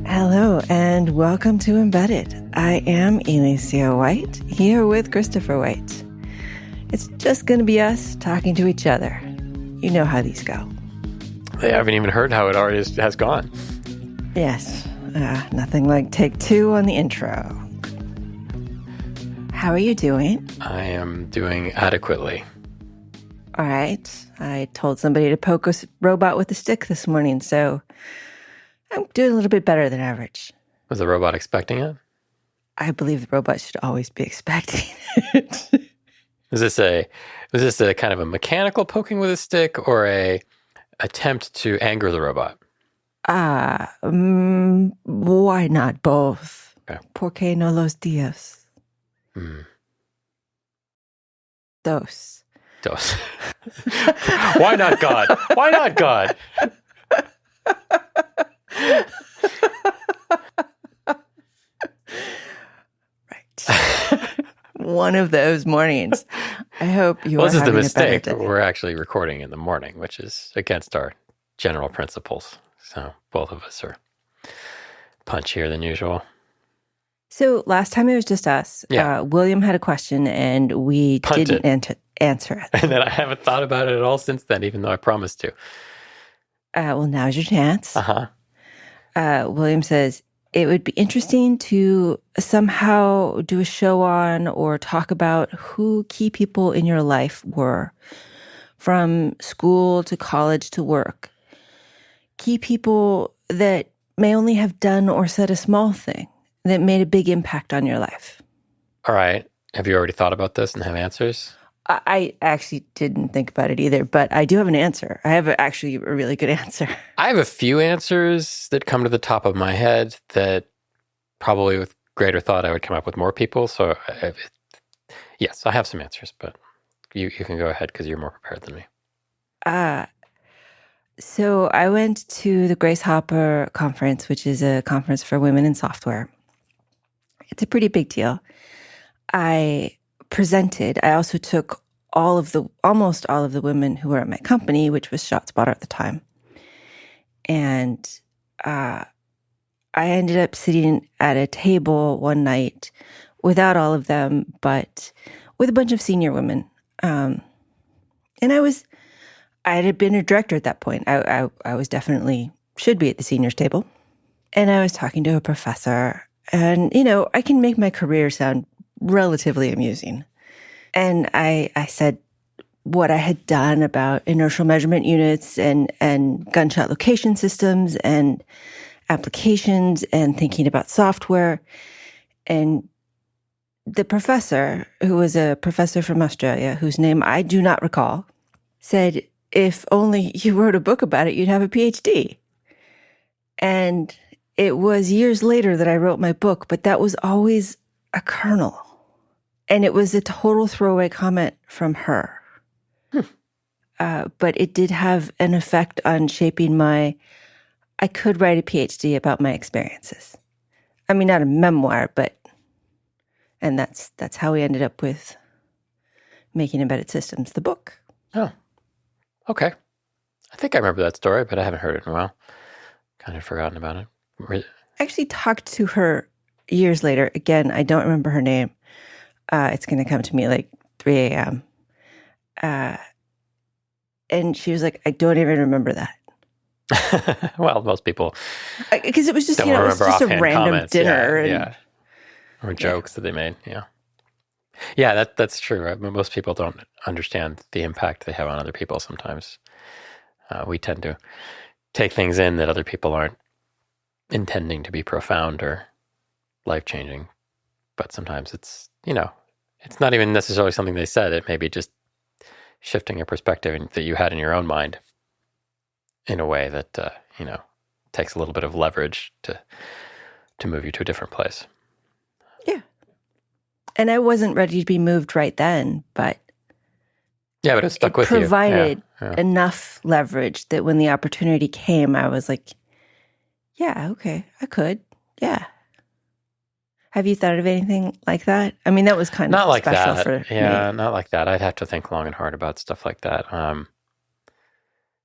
Hello and welcome to Embedded. I am Elecia White, here with Christopher White. It's just going to be us talking to each other. You know how these go. They haven't even heard how it already has gone. Yes, nothing like take two on the intro. How are you doing? I am doing adequately. All right. I told somebody to poke a robot with a stick this morning, so I'm doing a little bit better than average. Was the robot expecting it? I believe the robot should always be expecting it. Was this a kind of a mechanical poking with a stick or a attempt to anger the robot? Why not both? Okay. ¿Por qué no los días? Dos. Why not God? Why not God? Right. One of those mornings. I hope you are having a better day. This is the mistake. We're actually recording in the morning, which is against our general principles. So both of us are punchier than usual. So last time it was just us. Yeah. William had a question and we didn't answer it. And then I haven't thought about it at all since then, even though I promised to. Well, now's your chance. Uh-huh. William says, it would be interesting to somehow do a show on or talk about who key people in your life were, from school to college to work. Key people that may only have done or said a small thing that made a big impact on your life. All right. Have you already thought about this and have answers? I actually didn't think about it either, but I do have an answer. I have actually a really good answer. I have a few answers that come to the top of my head that probably with greater thought I would come up with more people. So yes, I have some answers, but you can go ahead because you're more prepared than me. So I went to the Grace Hopper conference, which is a conference for women in software. It's a pretty big deal. I presented. I also took almost all of the women who were at my company, which was ShotSpotter at the time. And I ended up sitting at a table one night without all of them, but with a bunch of senior women. And I had been a director at that point. I was definitely should be at the seniors table. And I was talking to a professor. And, I can make my career sound relatively amusing. And I said what I had done about inertial measurement units and gunshot location systems and applications and thinking about software. And the professor, who was a professor from Australia, whose name I do not recall, said, if only you wrote a book about it, you'd have a PhD. And it was years later that I wrote my book, but that was always a kernel. And it was a total throwaway comment from her. But it did have an effect on shaping I could write a PhD about my experiences. I mean, not a memoir, and that's how we ended up with Making Embedded Systems, the book. Oh, okay. I think I remember that story, but I haven't heard it in a while. Kind of forgotten about it. I actually talked to her years later. Again, I don't remember her name. It's going to come to me like 3 a.m. And she was like, I don't even remember that. Well, most people because it was just, don't it was just a random comments. dinner. Yeah. Or jokes that they made. Yeah. Yeah, that's true. Right? Most people don't understand the impact they have on other people sometimes. We tend to take things in that other people aren't intending to be profound or life-changing. But sometimes it's, it's not even necessarily something they said. It may be just shifting your perspective that you had in your own mind in a way that, takes a little bit of leverage to move you to a different place. Yeah. And I wasn't ready to be moved right then, but it stuck with you. It provided enough leverage that when the opportunity came, I was like, yeah, okay, I could. Yeah. Have you thought of anything like that? I mean, that was kind not of like special that. for Yeah, me. not like that. I'd have to think long and hard about stuff like that.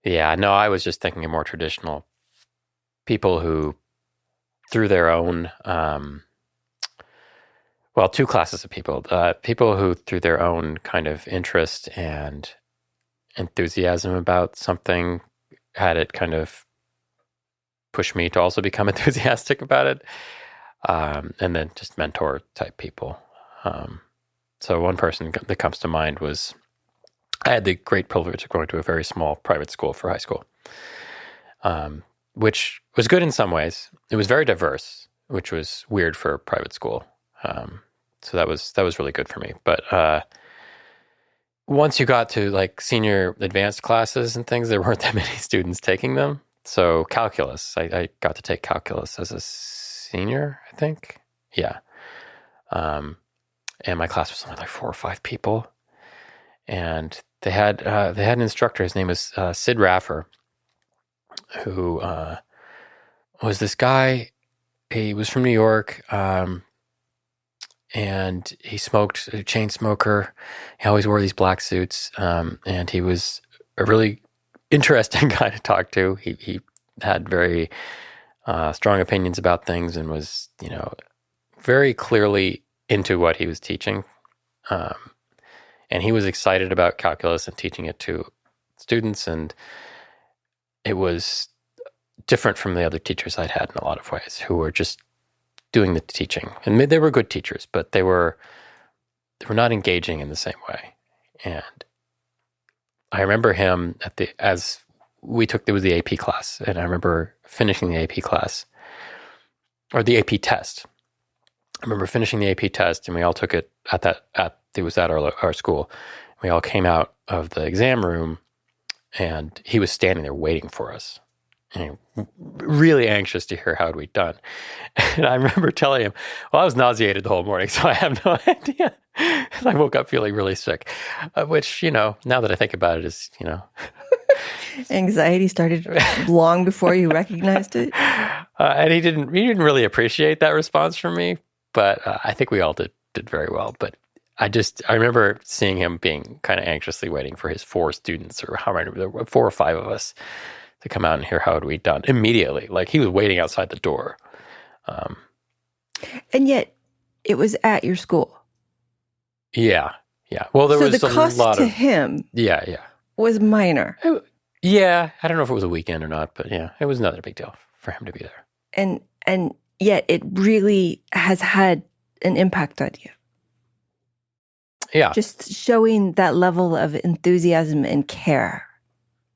Yeah, no, I was just thinking of more traditional people who, through their own, well, two classes of people. People who, through their own kind of interest and enthusiasm about something, had it kind of push me to also become enthusiastic about it. And then just mentor type people. So one person that comes to mind was, I had the great privilege of going to a very small private school for high school, which was good in some ways. It was very diverse, which was weird for a private school. So that was really good for me. But once you got to like senior advanced classes and things, there weren't that many students taking them. So calculus, I got to take calculus as a senior, I think. Yeah. And my class was only like 4 or 5 people. And they had an instructor. His name was Sid Raffer, who was this guy. He was from New York, and he smoked, a chain smoker. He always wore these black suits, and he was a really interesting guy to talk to. He had very strong opinions about things and was, very clearly into what he was teaching. And he was excited about calculus and teaching it to students, and it was different from the other teachers I'd had in a lot of ways, who were just doing the teaching. And they were good teachers, but they were not engaging in the same way. And I remember him as we took, there was the AP class, and I remember finishing the AP class, or the AP test. I remember finishing the AP test, and we all took it it was at our school. We all came out of the exam room, and he was standing there waiting for us, and really anxious to hear how we'd done. And I remember telling him, well, I was nauseated the whole morning, so I have no idea. I woke up feeling really sick, which, now that I think about it is, Anxiety started long before you recognized it. And he didn't really appreciate that response from me, but I think we all did very well. But I remember seeing him being kind of anxiously waiting for his 4 students, or how many, there were 4 or 5 of us, to come out and hear how we'd done immediately. Like, he was waiting outside the door. And yet it was at your school. Yeah. Well, there was the cost a lot to him was minor. Yeah. I don't know if it was a weekend or not, but yeah, it was not a big deal for him to be there. And yet it really has had an impact on you. Yeah. Just showing that level of enthusiasm and care.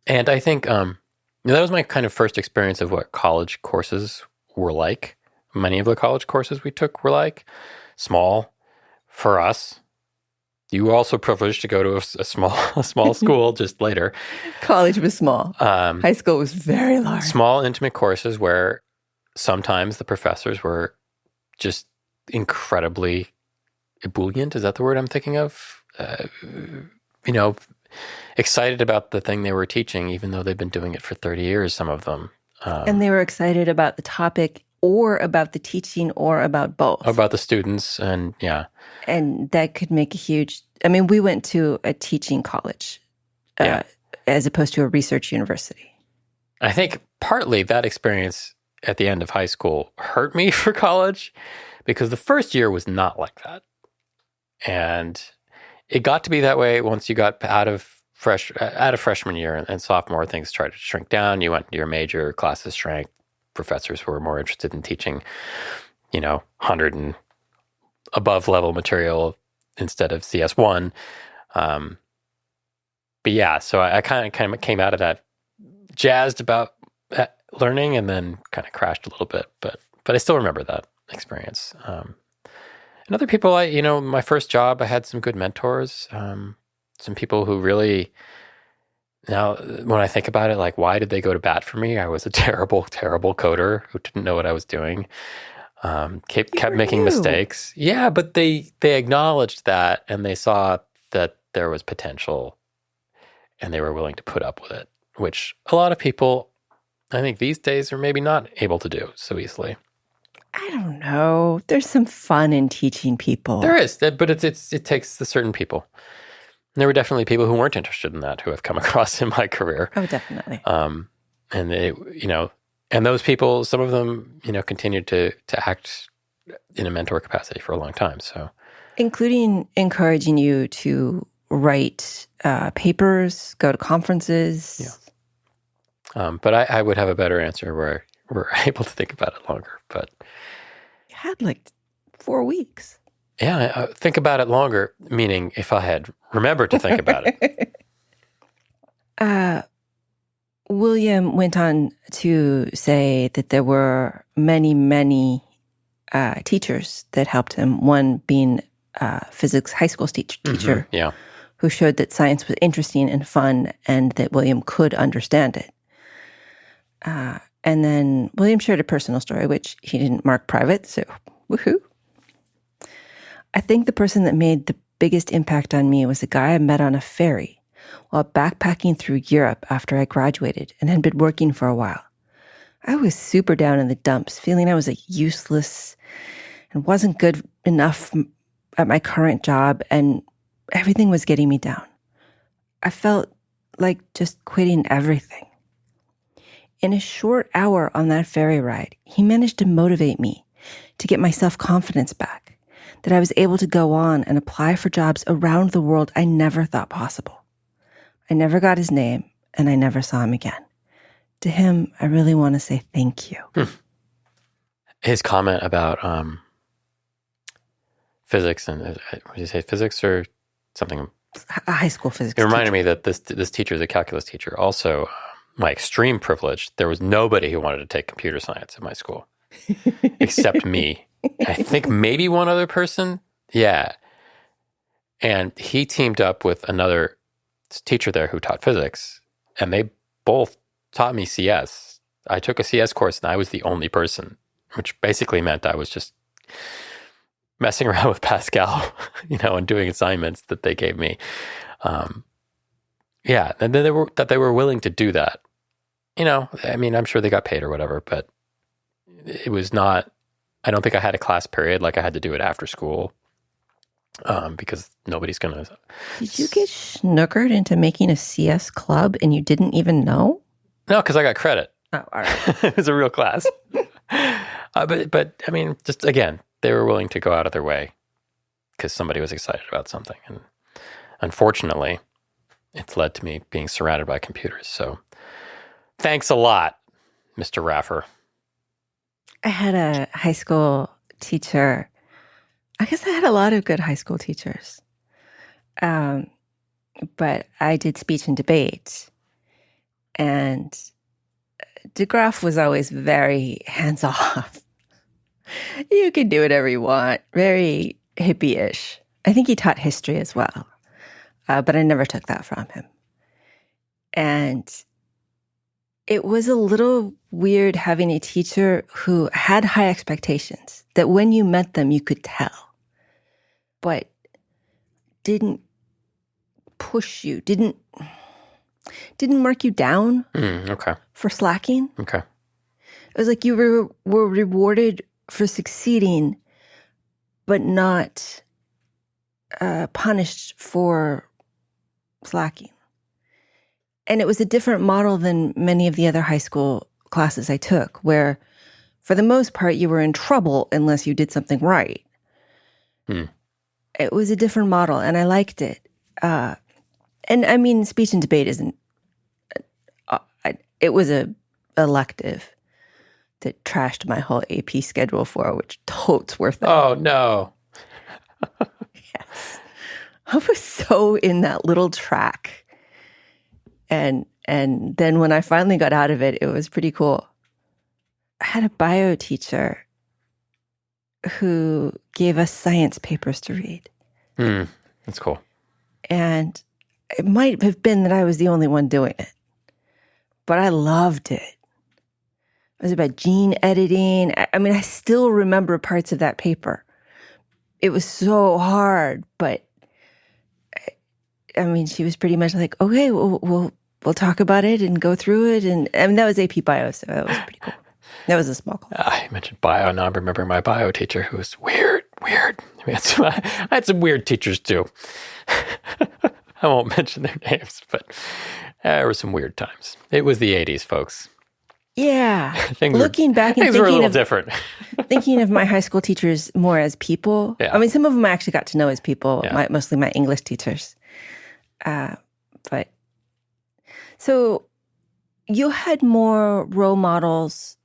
And I think that was my kind of first experience of what college courses were like. Many of the college courses we took were like small for us. You were also privileged to go to a small school just later. College was small. High school was very large. Small, intimate courses where sometimes the professors were just incredibly ebullient. Is that the word I'm thinking of? Excited about the thing they were teaching, even though they've been doing it for 30 years, some of them. And they were excited about the topic, or about the teaching, or about both. About the students, and yeah. And that could make a huge... I mean, we went to a teaching college as opposed to a research university. I think partly that experience at the end of high school hurt me for college, because the first year was not like that. And it got to be that way once you got out of freshman year and sophomore. Things started to shrink down. You went into your major, classes shrank. Professors were more interested in teaching, 100 and above level material instead of CS1. But yeah, so I kind of came out of that jazzed about learning, and then kind of crashed a little bit. But I still remember that experience. And other people, my first job, I had some good mentors, some people who really... Now, when I think about it, like, why did they go to bat for me? I was a terrible, terrible coder who didn't know what I was doing. Kept making mistakes. Yeah, but they acknowledged that, and they saw that there was potential, and they were willing to put up with it, which a lot of people, I think, these days are maybe not able to do so easily. I don't know. There's some fun in teaching people. There is, but it takes the certain people. there were definitely people who weren't interested in that who I've come across in my career. Oh, definitely. And they, and those people, some of them, continued to act in a mentor capacity for a long time. So, including encouraging you to write papers, go to conferences. Yeah. But I would have a better answer where we're able to think about it longer. But you had like 4 weeks. Yeah, think about it longer, meaning if I had remembered to think about it. William went on to say that there were many, many teachers that helped him, one being physics high school teacher who showed that science was interesting and fun and that William could understand it. And then William shared a personal story, which he didn't mark private, so woohoo. I think the person that made the biggest impact on me was a guy I met on a ferry while backpacking through Europe after I graduated and had been working for a while. I was super down in the dumps, feeling I was useless and wasn't good enough at my current job, and everything was getting me down. I felt like just quitting everything. In a short hour on that ferry ride, he managed to motivate me to get my self-confidence back, that I was able to go on and apply for jobs around the world I never thought possible. I never got his name, and I never saw him again. To him, I really want to say thank you. His comment about physics, and would you say physics or something? A high school physics It reminded me that this teacher is a calculus teacher. Also, my extreme privilege, there was nobody who wanted to take computer science in my school except me. I think maybe one other person. Yeah. And he teamed up with another teacher there who taught physics, and they both taught me CS. I took a CS course and I was the only person, which basically meant I was just messing around with Pascal, and doing assignments that they gave me. And then they were willing to do that. I'm sure they got paid or whatever, but it was not, I don't think I had a class period like I had to do it after school. Because nobody's going to... Did you get snookered into making a CS club and you didn't even know? No, because I got credit. Oh, all right. It was a real class. But just again, they were willing to go out of their way because somebody was excited about something. And unfortunately, it's led to me being surrounded by computers. So thanks a lot, Mr. Raffer. I had a high school teacher. I guess I had a lot of good high school teachers. But I did speech and debate. And DeGraff was always very hands-off. You can do whatever you want. Very hippie-ish. I think he taught history as well. But I never took that from him. And it was a little weird having a teacher who had high expectations, that when you met them, you could tell. But didn't push you, didn't mark you down for slacking. Okay. It was like you were rewarded for succeeding, but not punished for slacking. And it was a different model than many of the other high school classes I took, where for the most part, you were in trouble unless you did something right. It was a different model, and I liked it. And speech and debate isn't... it was a elective that trashed my whole AP schedule for, which totes worth it. Oh, no. Yes. I was so in that little track. And then when I finally got out of it, it was pretty cool. I had a bio teacher who gave us science papers to read. That's cool. And it might have been that I was the only one doing it, but I loved it. It was about gene editing. I still remember parts of that paper. It was so hard, but she was pretty much like, okay, we'll talk about it and go through it. And that was AP Bio, so that was pretty cool. That was a small class. I mentioned bio. Now I'm remembering my bio teacher who was weird. I had some weird teachers too. I won't mention their names, but there were some weird times. It was the 80s, folks. Yeah. Things Looking back and were a thinking little different. thinking of my high school teachers more as people. Yeah. I mean, some of them I actually got to know as people, Yeah. mostly my English teachers. But so you had more role models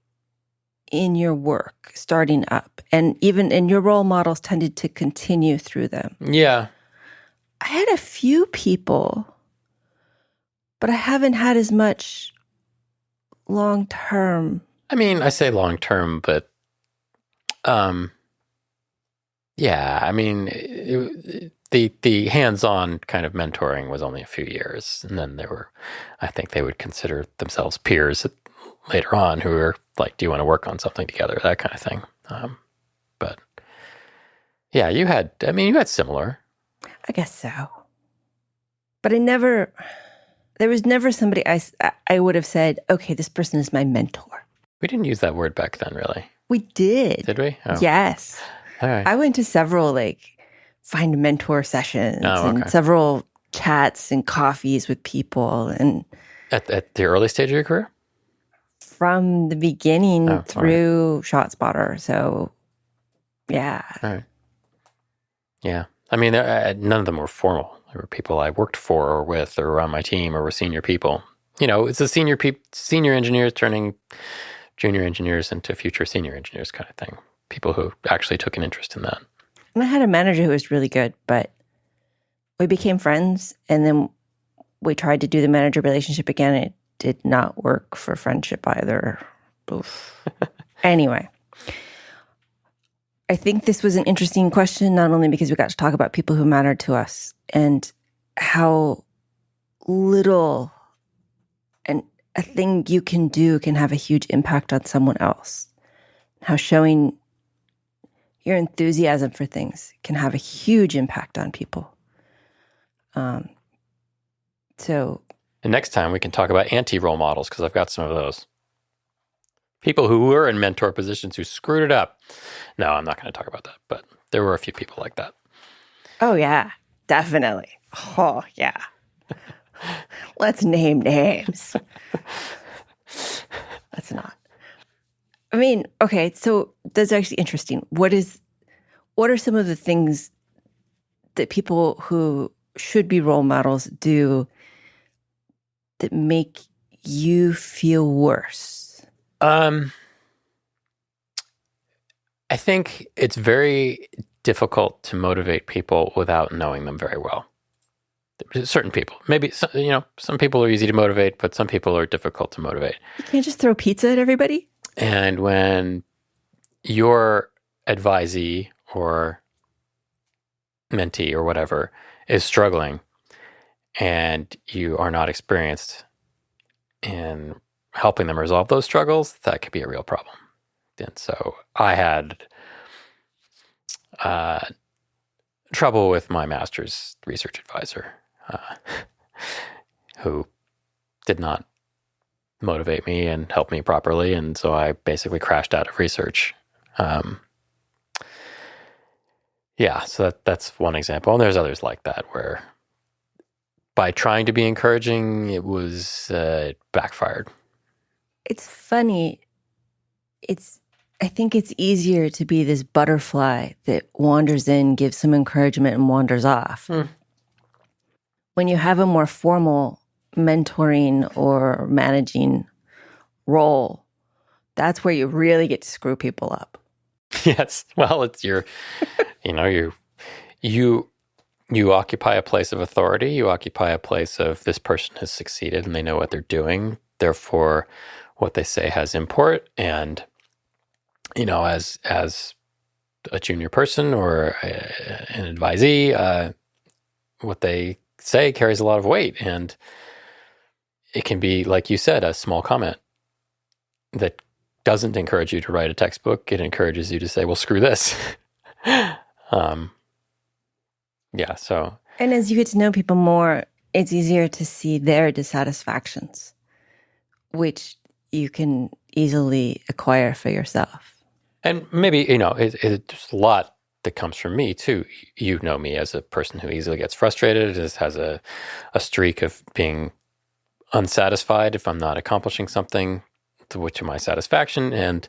in your work starting up, and your role models tended to continue through them. Yeah. I had a few people, but I haven't had as much long term. I mean, I say long term, but yeah, I mean, the hands-on kind of mentoring was only a few years, and then I think they would consider themselves peers later on who were like, "Do you want to work on something together?" That kind of thing. But yeah, you had similar. I guess so, but there was never somebody I would have said, "Okay, this person is my mentor." We didn't use that word back then, really. We did. Did we? Oh. Yes. All right. I went to several find a mentor sessions and several chats and coffees with people. And at the early stage of your career? From the beginning through ShotSpotter. So, yeah. All right. Yeah. I mean, none of them were formal. There were people I worked for or with or on my team or were senior people. It's the senior engineers turning junior engineers into future senior engineers kind of thing. People who actually took an interest in that. And I had a manager who was really good, but we became friends, and then we tried to do the manager relationship again. It did not work for friendship either. Oof. Anyway, I think this was an interesting question, not only because we got to talk about people who mattered to us and how little a thing you can do can have a huge impact on someone else. How showing your enthusiasm for things can have a huge impact on people. So, and next time we can talk about anti-role models, because I've got some of those. People who were in mentor positions who screwed it up. No, I'm not going to talk about that, but there were a few people like that. Oh, yeah, definitely. Oh, yeah. Let's name names. Let's not. I mean, okay, so that's actually interesting. What are some of the things that people who should be role models do that make you feel worse? I think it's very difficult to motivate people without knowing them very well. Certain people, maybe some people are easy to motivate, but some people are difficult to motivate. You can't just throw pizza at everybody. And when your advisee or mentee or whatever is struggling and you are not experienced in helping them resolve those struggles, that could be a real problem. And so I had trouble with my master's research advisor who did not motivate me and help me properly. And so I basically crashed out of research. So that's one example. And there's others like that where by trying to be encouraging, it was backfired. It's funny. I think it's easier to be this butterfly that wanders in, gives some encouragement, and wanders off. When you have a more formal mentoring or managing role, that's where you really get to screw people up. Yes. Well, it's you occupy a place of authority. You occupy a place of this person has succeeded and they know what they're doing. Therefore, what they say has import. And, as a junior person or an advisee, what they say carries a lot of weight. And it can be, like you said, a small comment that doesn't encourage you to write a textbook. It encourages you to say, well, screw this. So. And as you get to know people more, it's easier to see their dissatisfactions, which you can easily acquire for yourself. And maybe, there's a lot that comes from me too. You know me as a person who easily gets frustrated, just has a streak of being unsatisfied if I'm not accomplishing something to my satisfaction. And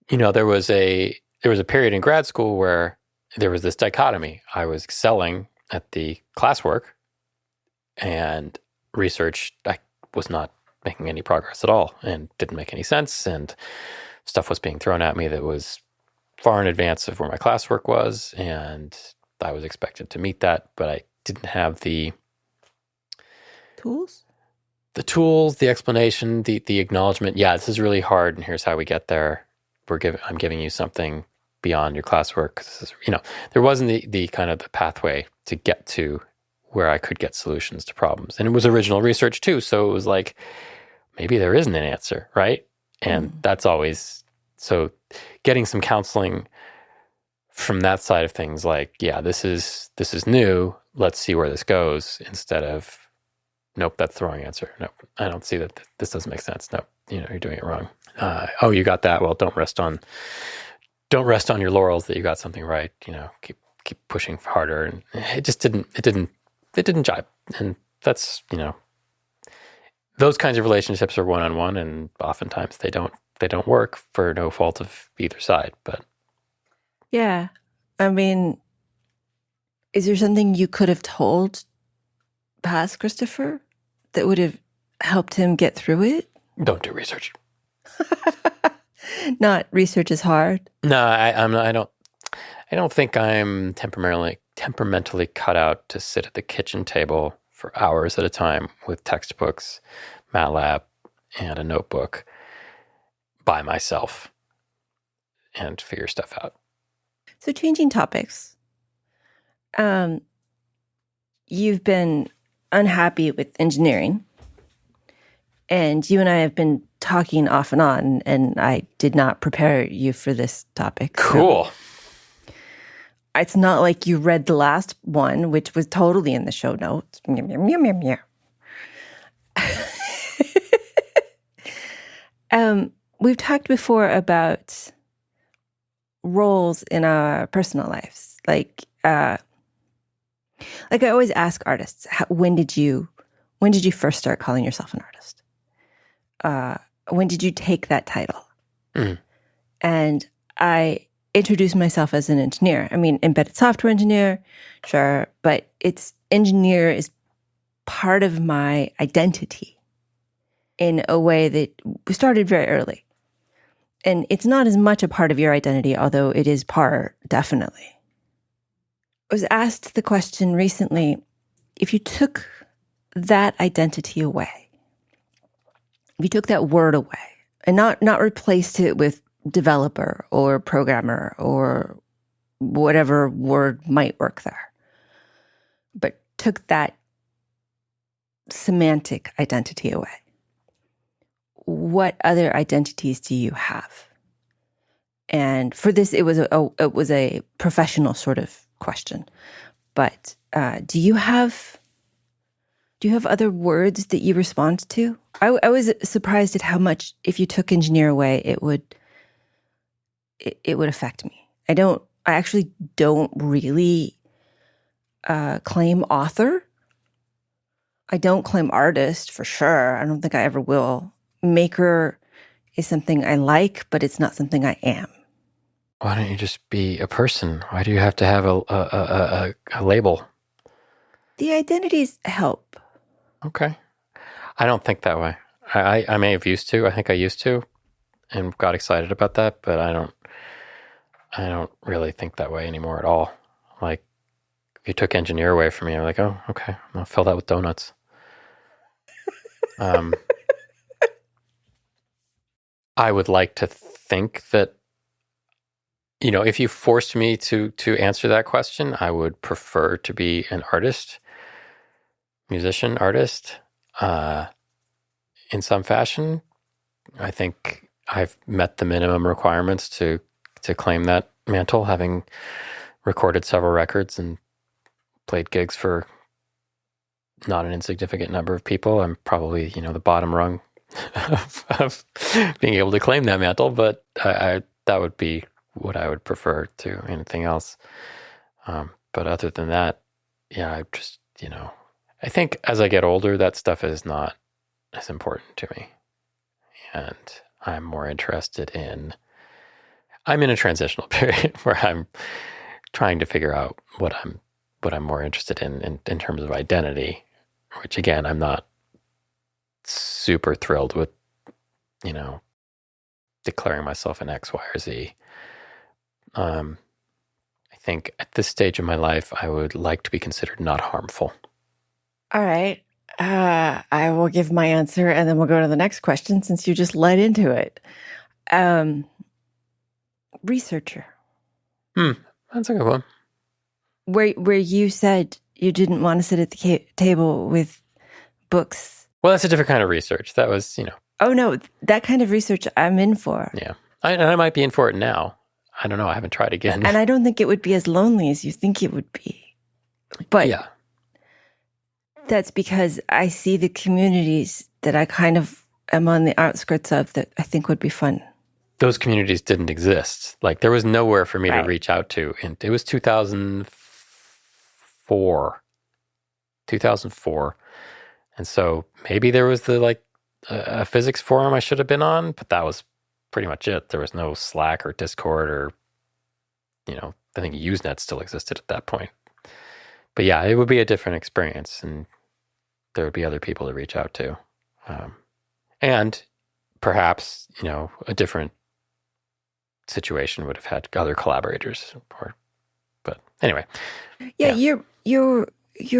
there was a period in grad school where there was this dichotomy. I was excelling at the classwork, and research, I was not making any progress at all and didn't make any sense. And stuff was being thrown at me that was far in advance of where my classwork was. And I was expected to meet that, but I didn't have the tools, the explanation, the acknowledgement. Yeah, this is really hard, and here's how we get there. I'm giving you something beyond your classwork. This is, there wasn't the kind of the pathway to get to where I could get solutions to problems. And it was original research too. So it was like, maybe there isn't an answer, right? And that's always, so getting some counseling from that side of things, like, yeah, this is new. Let's see where this goes, instead of, nope, that's the wrong answer. Nope, I don't see that. This doesn't make sense. Nope, you're doing it wrong. Oh, you got that. Well, don't rest on your laurels that you got something right. Keep pushing harder. And it just didn't jive. And that's, those kinds of relationships are one-on-one, and oftentimes they don't work for no fault of either side. But yeah, I mean, is there something you could have told past Christopher that would have helped him get through it? Don't do research. Not research is hard. No, I'm not. I don't think I'm temperamentally cut out to sit at the kitchen table for hours at a time with textbooks, MATLAB, and a notebook by myself and figure stuff out. So, changing topics. You've been unhappy with engineering, and you and I have been talking off and on, and I did not prepare you for this topic. Cool. So it's not like you read the last one, which was totally in the show notes. Meow, meow, meow, meow, meow. We've talked before about roles in our personal lives. Like I always ask artists, when did you first start calling yourself an artist? When did you take that title? Mm. And I introduce myself as an engineer. I mean, embedded software engineer, sure, but engineer is part of my identity in a way that started very early. And it's not as much a part of your identity, although it is part, definitely. I was asked the question recently, if you took that identity away, if you took that word away and not replaced it with developer or programmer or whatever word might work there, but took that semantic identity away, what other identities do you have? And for this, it was a professional sort of question. But do you have other words that you respond to? I was surprised at how much, if you took engineer away, it would affect me. I actually don't really claim author. I don't claim artist for sure. I don't think I ever will. Maker is something I like, but it's not something I am. Why don't you just be a person? Why do you have to have a label? The identities help. Okay. I don't think that way. I may have used to. I think I used to and got excited about that, but I don't really think that way anymore at all. Like, if you took engineer away from me, I'm like, oh, okay, I'll fill that with donuts. I would like to think that, if you forced me to answer that question, I would prefer to be an artist, musician, artist, in some fashion. I think I've met the minimum requirements to claim that mantle, having recorded several records and played gigs for not an insignificant number of people. I'm probably, the bottom rung of being able to claim that mantle, but that would be what I would prefer to anything else. But other than that, yeah, I just, I think as I get older, that stuff is not as important to me. And I'm more interested I'm in a transitional period where I'm trying to figure out what I'm more interested in terms of identity, which again, I'm not super thrilled with, declaring myself an X, Y, or Z. I think at this stage of my life, I would like to be considered not harmful. All right. I will give my answer and then we'll go to the next question since you just led into it. Researcher. That's a good one. Where you said you didn't want to sit at the table with books. Well, that's a different kind of research. That was, Oh, no, that kind of research I'm in for. Yeah. I might be in for it now. I don't know. I haven't tried again. And I don't think it would be as lonely as you think it would be. But yeah, that's because I see the communities that I kind of am on the outskirts of that I think would be fun. Those communities didn't exist. Like there was nowhere for me to reach out to. And it was 2004. And so maybe there was a physics forum I should have been on, but that was pretty much it. There was no Slack or Discord or, I think Usenet still existed at that point. But yeah, it would be a different experience and there would be other people to reach out to. And perhaps, a different situation would have had other collaborators but anyway. Yeah. Your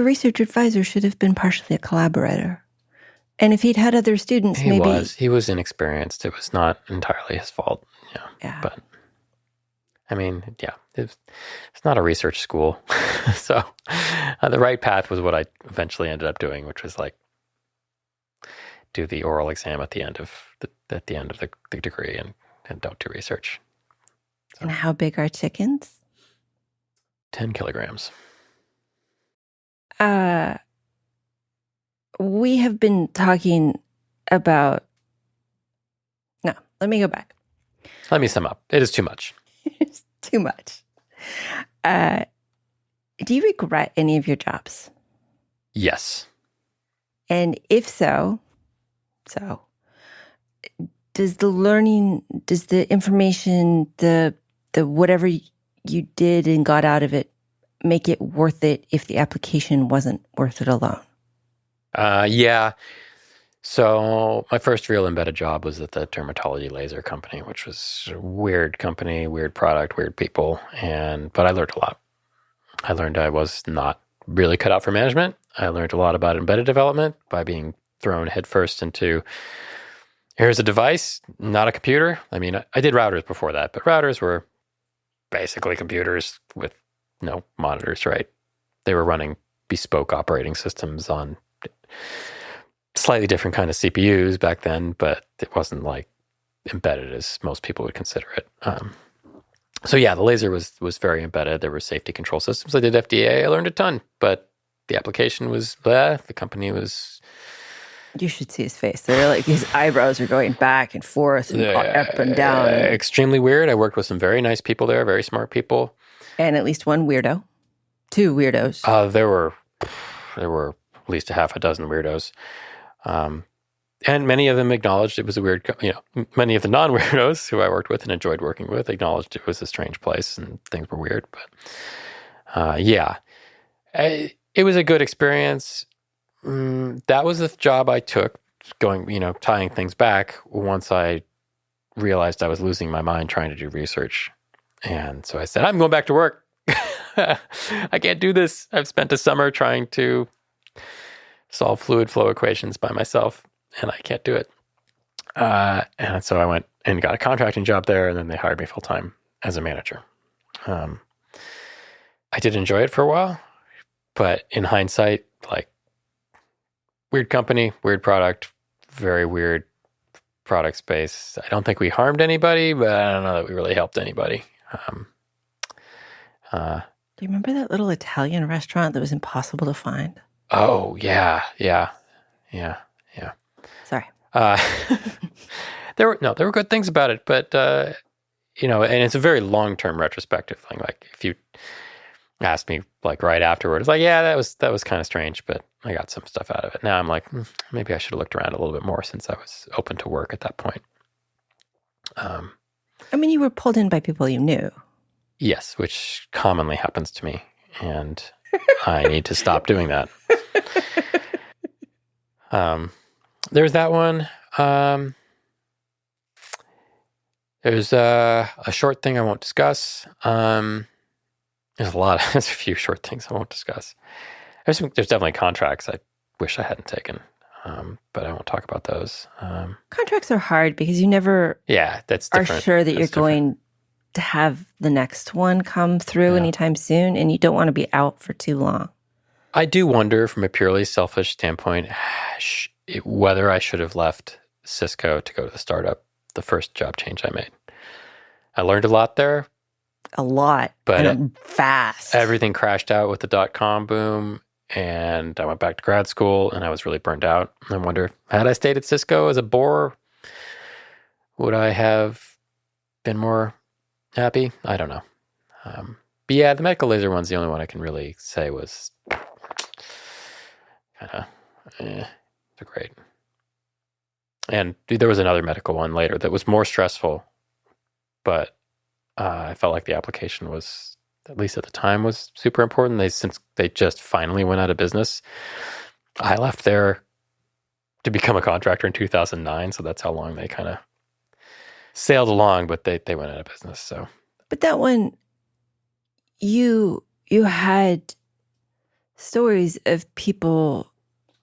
research advisor should have been partially a collaborator. And if he'd had other students, he was inexperienced. It was not entirely his fault. Yeah. But I mean, yeah, it's not a research school. So the right path was what I eventually ended up doing, which was do the oral exam at the end of the degree and don't do research. So, and how big are chickens? 10 kilograms. We have been talking about... No, let me go back. Let me sum up. It is too much. It's too much. Do you regret any of your jobs? Yes. And if so, does the learning, does the information, the whatever you did and got out of it make it worth it if the application wasn't worth it alone? Yeah. So my first real embedded job was at the dermatology laser company, which was a weird company, weird product, weird people. But I learned a lot. I learned I was not really cut out for management. I learned a lot about embedded development by being thrown headfirst into, here's a device, not a computer. I mean, I did routers before that, but routers were basically computers with no monitors, right? They were running bespoke operating systems on slightly different kind of CPUs back then, but it wasn't embedded as most people would consider it. So yeah, the laser was very embedded. There were safety control systems. I did FDA. I learned a ton, but the application was blah. The company was... You should see his face. They're his eyebrows are going back and forth and up and down. Extremely weird. I worked with some very nice people there, very smart people. And at least one weirdo. Two weirdos. There were at least a half a dozen weirdos. And many of them acknowledged it was a weird, many of the non-weirdos who I worked with and enjoyed working with acknowledged it was a strange place and things were weird. But yeah, it was a good experience. That was the job I took going, tying things back once I realized I was losing my mind trying to do research. And so I said, I'm going back to work. I can't do this. I've spent a summer trying to solve fluid flow equations by myself, and I can't do it. And so I went and got a contracting job there, and then they hired me full-time as a manager. I did enjoy it for a while, but in hindsight, weird company, weird product, very weird product space. I don't think we harmed anybody, but I don't know that we really helped anybody. Do you remember that little Italian restaurant that was impossible to find? Oh, yeah. Sorry. There were good things about it, but and it's a very long-term retrospective thing. Like if you asked me like right afterward, it's like, yeah, that was kind of strange, but I got some stuff out of it. Now I'm like, maybe I should have looked around a little bit more since I was open to work at that point. I mean, you were pulled in by people you knew. Yes, which commonly happens to me, and I need to stop doing that. There's that one. There's a short thing I won't discuss. There's a few short things I won't discuss. There's definitely contracts I wish I hadn't taken, but I won't talk about those. Contracts are hard because you never that's are different. sure that you're going to have the next one come through anytime soon, and you don't want to be out for too long. I do wonder from a purely selfish standpoint whether I should have left Cisco to go to the startup, the first job change I made. I learned a lot there. A lot, but fast. Everything crashed out with the .com boom, and I went back to grad school, and I was really burned out. I wonder, had I stayed at Cisco as a bore, would I have been more happy? I don't know. But yeah, the medical laser one's the only one I can really say was kind of great. And there was another medical one later that was more stressful, but I felt like the application was, at least at the time, was super important. Since they just finally went out of business, I left there to become a contractor in 2009. So that's how long they kind of sailed along, but they went out of business. So, but that one, you had stories of people.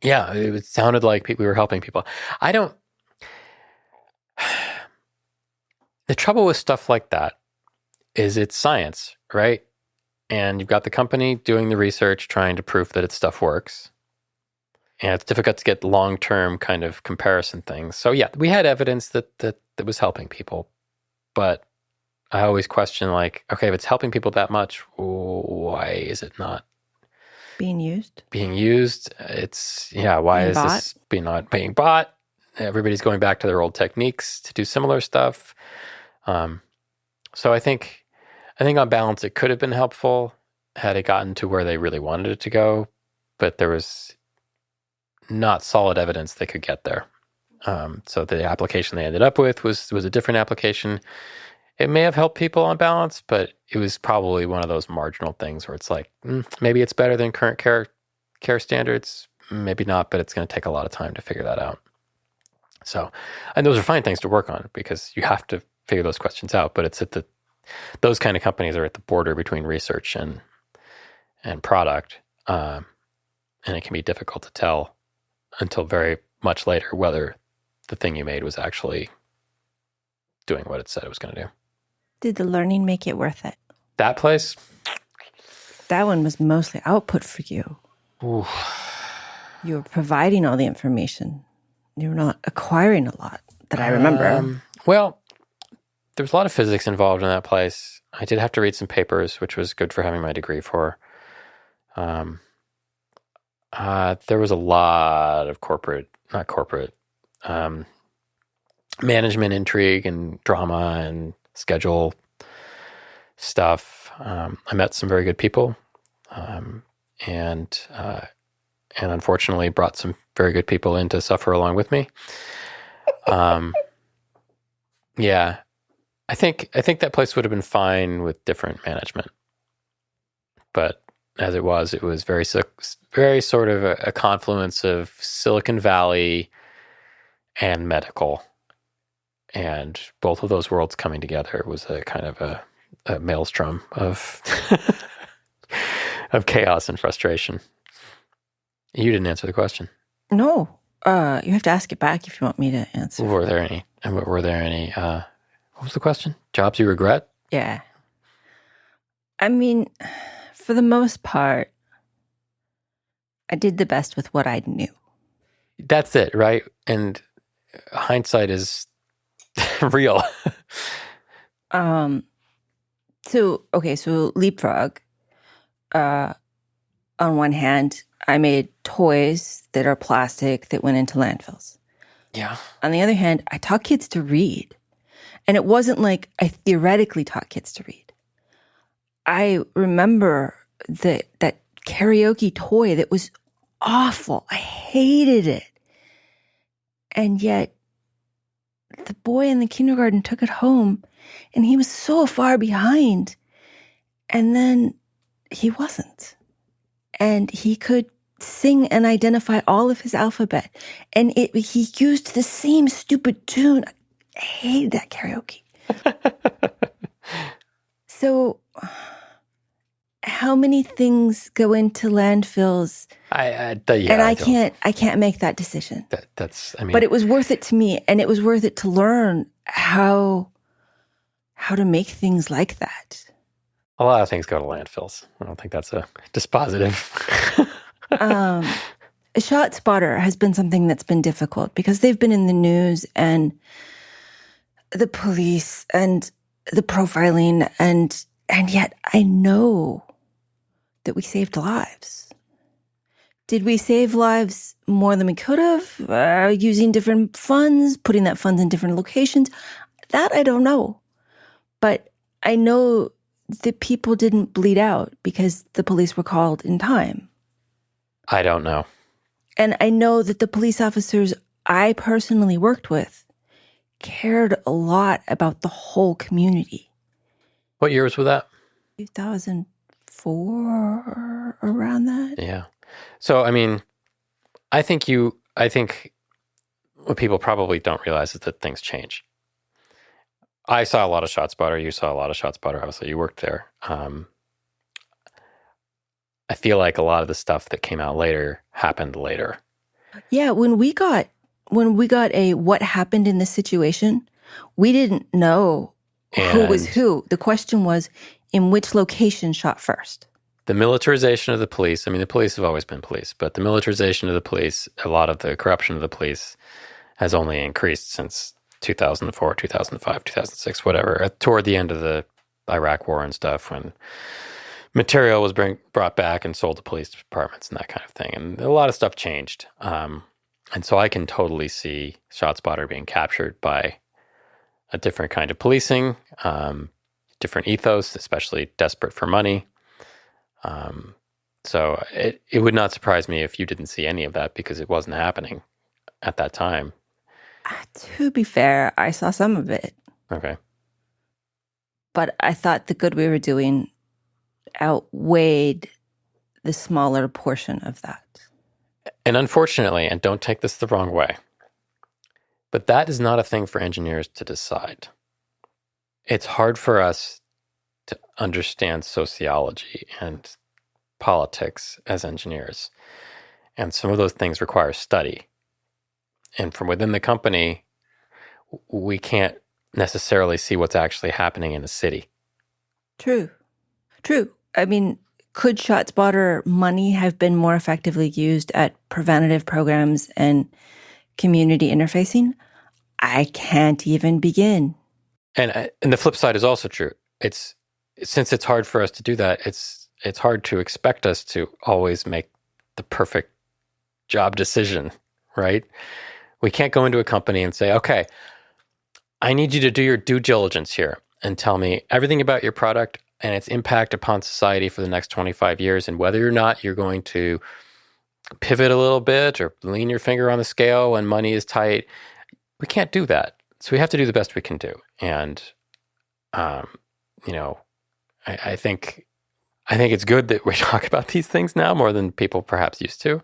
Yeah, it sounded like we were helping people. The trouble with stuff like that is it's science, right? And you've got the company doing the research, trying to prove that its stuff works. And it's difficult to get long-term kind of comparison things. So yeah, we had evidence that was helping people. But I always question, like, okay, if it's helping people that much, why is it not being used? Why is this not being bought? Everybody's going back to their old techniques to do similar stuff. So I think on balance, it could have been helpful had it gotten to where they really wanted it to go, but there was not solid evidence they could get there. So the application they ended up with was a different application. It may have helped people on balance, but it was probably one of those marginal things where it's like, maybe it's better than current care standards, maybe not, but it's going to take a lot of time to figure that out. So, and those are fine things to work on because you have to figure those questions out, but it's those kind of companies are at the border between research and product, and it can be difficult to tell until very much later whether the thing you made was actually doing what it said it was going to do. Did the learning make it worth it? That place? That one was mostly output for you. Ooh. You were providing all the information. You were not acquiring a lot that I remember. Well, there was a lot of physics involved in that place. I did have to read some papers, which was good for having my degree for. There was a lot of management intrigue and drama and schedule stuff. I met some very good people, and unfortunately brought some very good people in to suffer along with me. Yeah, I think that place would have been fine with different management, but as it was very sort of a confluence of Silicon Valley and medical, and both of those worlds coming together was a kind of a maelstrom of of chaos and frustration. You didn't answer the question. No, you have to ask it back if you want me to answer. Were there any? What was the question? Jobs you regret? Yeah. I mean, for the most part, I did the best with what I knew. That's it, right? And hindsight is real. So Leapfrog, on one hand, I made toys that are plastic that went into landfills. Yeah. On the other hand, I taught kids to read. And it wasn't like I theoretically taught kids to read. I remember that karaoke toy that was awful. I hated it. And yet the boy in the kindergarten took it home and he was so far behind. And then he wasn't. And he could sing and identify all of his alphabet. And he used the same stupid tune. I hated that karaoke. So how many things go into landfills? I can't make that decision. But it was worth it to me, and it was worth it to learn how to make things like that. A lot of things go to landfills. I don't think that's a dispositive. ShotSpotter has been something that's been difficult because they've been in the news and the police and the profiling, and yet I know that we saved lives. Did we save lives more than we could have? Using different funds, putting that funds in different locations? That I don't know. But I know that people didn't bleed out because the police were called in time. I don't know. And I know that the police officers I personally worked with cared a lot about the whole community. What years was that? 2004, around that. Yeah. So, I mean, I think what people probably don't realize is that things change. I saw a lot of ShotSpotter. You saw a lot of ShotSpotter. Obviously, you worked there. I feel like a lot of the stuff that came out later happened later. Yeah, when we got a what happened in this situation, we didn't know who was who. The question was, in which location shot first? The militarization of the police. I mean, the police have always been police, but the militarization of the police, a lot of the corruption of the police has only increased since 2004, 2005, 2006, whatever, toward the end of the Iraq war and stuff, when material was brought back and sold to police departments and that kind of thing. And a lot of stuff changed. And so I can totally see ShotSpotter being captured by a different kind of policing, different ethos, especially desperate for money. So it would not surprise me if you didn't see any of that because it wasn't happening at that time. To be fair, I saw some of it. Okay. But I thought the good we were doing outweighed the smaller portion of that. And unfortunately, and don't take this the wrong way, but that is not a thing for engineers to decide. It's hard for us to understand sociology and politics as engineers. And some of those things require study. And from within the company, we can't necessarily see what's actually happening in the city. True. I mean, could ShotSpotter money have been more effectively used at preventative programs and community interfacing? I can't even begin. And the flip side is also true. Since it's hard for us to do that, it's hard to expect us to always make the perfect job decision, right? We can't go into a company and say, okay, I need you to do your due diligence here and tell me everything about your product and its impact upon society for the next 25 years and whether or not you're going to pivot a little bit or lean your finger on the scale when money is tight. We can't do that. So we have to do the best we can do. And, I think it's good that we talk about these things now more than people perhaps used to.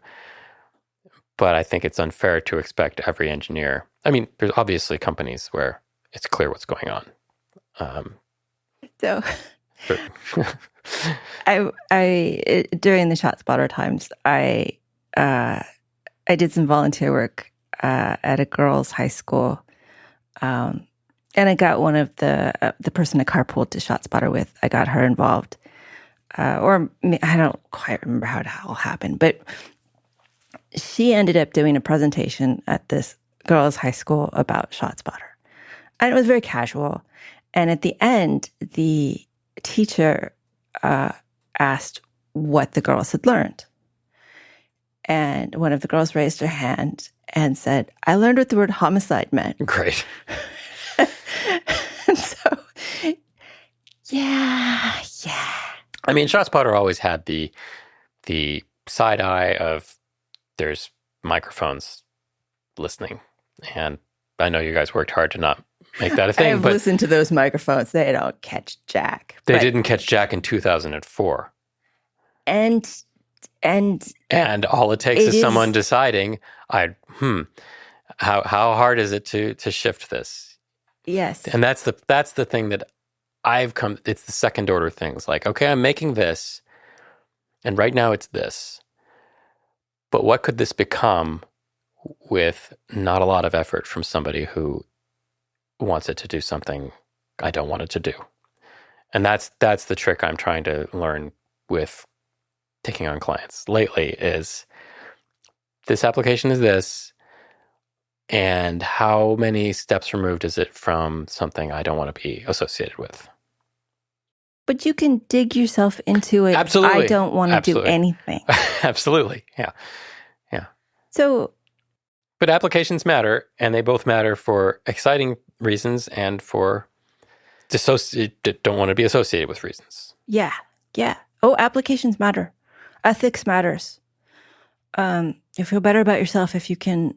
But I think it's unfair to expect every engineer. I mean, there's obviously companies where it's clear what's going on. I during the ShotSpotter times, I did some volunteer work at a girls' high school, and I got one of the person I carpooled to ShotSpotter with. I got her involved, or I don't quite remember how it all happened, but she ended up doing a presentation at this girls' high school about ShotSpotter, and it was very casual. And at the end, the teacher asked what the girls had learned. And one of the girls raised her hand and said, I learned what the word homicide meant. Great. Yeah, yeah. I mean, ShotSpotter always had the side eye of there's microphones listening, and I know you guys worked hard to not make that a thing. I've listened to those microphones. They don't catch jack. They didn't catch jack in 2004. And all it takes is someone deciding, how hard is it to shift this? Yes. And that's the thing that I've come. It's the second order things. Like, okay, I'm making this, and right now it's this. But what could this become with not a lot of effort from somebody who wants it to do something I don't want it to do? And that's the trick I'm trying to learn with taking on clients lately is this application is this, and how many steps removed is it from something I don't want to be associated with? But you can dig yourself into it. Absolutely. I don't want to do anything. Absolutely. Yeah. So, but applications matter, and they both matter for exciting reasons and for don't want to be associated with reasons. Yeah. Oh, applications matter. Ethics matters. You feel better about yourself if you can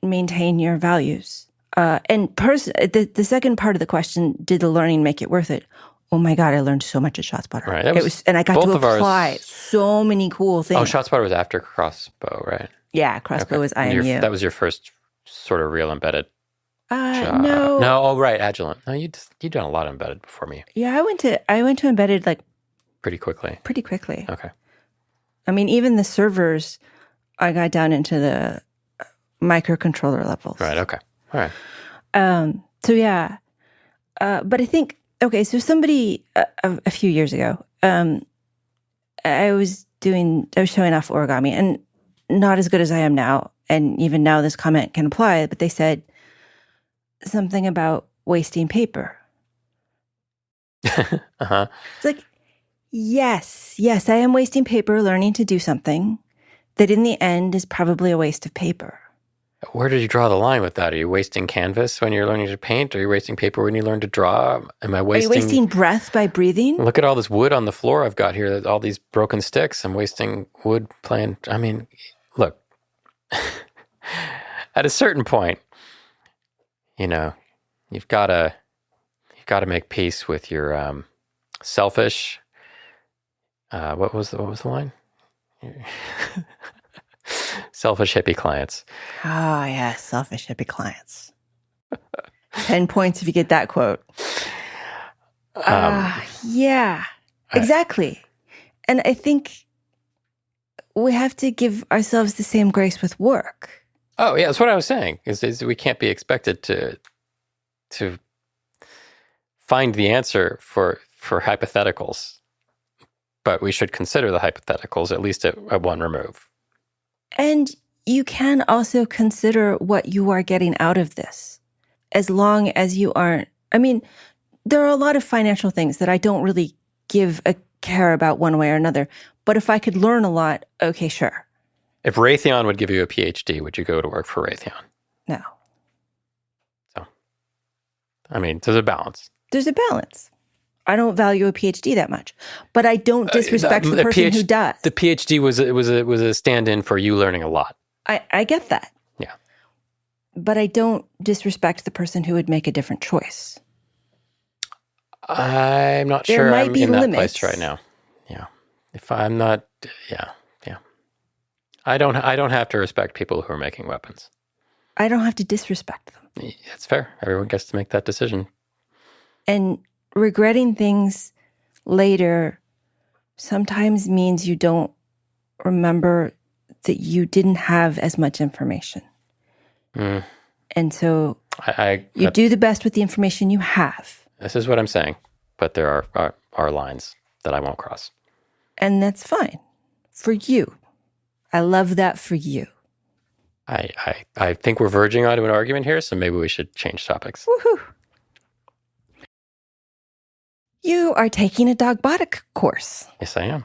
maintain your values. And the second part of the question, did the learning make it worth it? Oh my God, I learned so much at ShotSpotter. Right. And I got to apply so many cool things. Oh, ShotSpotter was after Crossbow, right? Yeah, Crossbow was IMU. That was your first sort of real embedded job. No. Oh, right, Agilent. No, you've done a lot of embedded before me. Yeah, I went to embedded like pretty quickly. Okay. I mean, even the servers, I got down into the microcontroller levels. Right. Okay. All right. So yeah, but I think so somebody a few years ago, I was showing off origami, and not as good as I am now. And even now, this comment can apply. But they said something about wasting paper. Uh-huh. It's like, yes, I am wasting paper learning to do something that in the end is probably a waste of paper. Where did you draw the line with that? Are you wasting canvas when you're learning to paint? Are you wasting paper when you learn to draw? Are you wasting breath by breathing? Look at all this wood on the floor I've got here, all these broken sticks. I'm wasting wood playing. I mean, look, at a certain point, you've got to make peace with your selfish. What was the line? Selfish hippie clients. Oh, yeah, selfish hippie clients. 10 points if you get that quote. Yeah, exactly. And I think we have to give ourselves the same grace with work. Oh, yeah, that's what I was saying, is we can't be expected to find the answer for hypotheticals, but we should consider the hypotheticals at least at one remove. And you can also consider what you are getting out of this, as long as you aren't. I mean, there are a lot of financial things that I don't really give a care about one way or another. But if I could learn a lot, okay, sure. If Raytheon would give you a PhD, would you go to work for Raytheon? No. So, I mean, there's a balance. There's a balance. I don't value a PhD that much, but I don't disrespect the person who does. The PhD was a stand-in for you learning a lot. I get that. Yeah. But I don't disrespect the person who would make a different choice. I'm not sure I'm in that place right now. Yeah. If I'm not, yeah. I don't have to respect people who are making weapons. I don't have to disrespect them. That's fair. Everyone gets to make that decision. And regretting things later sometimes means you don't remember that you didn't have as much information. Mm. And so you do the best with the information you have. This is what I'm saying. But there are lines that I won't cross. And that's fine. For you. I love that for you. I think we're verging onto an argument here, so maybe we should change topics. Woohoo! You are taking a dogbotic course. Yes, I am.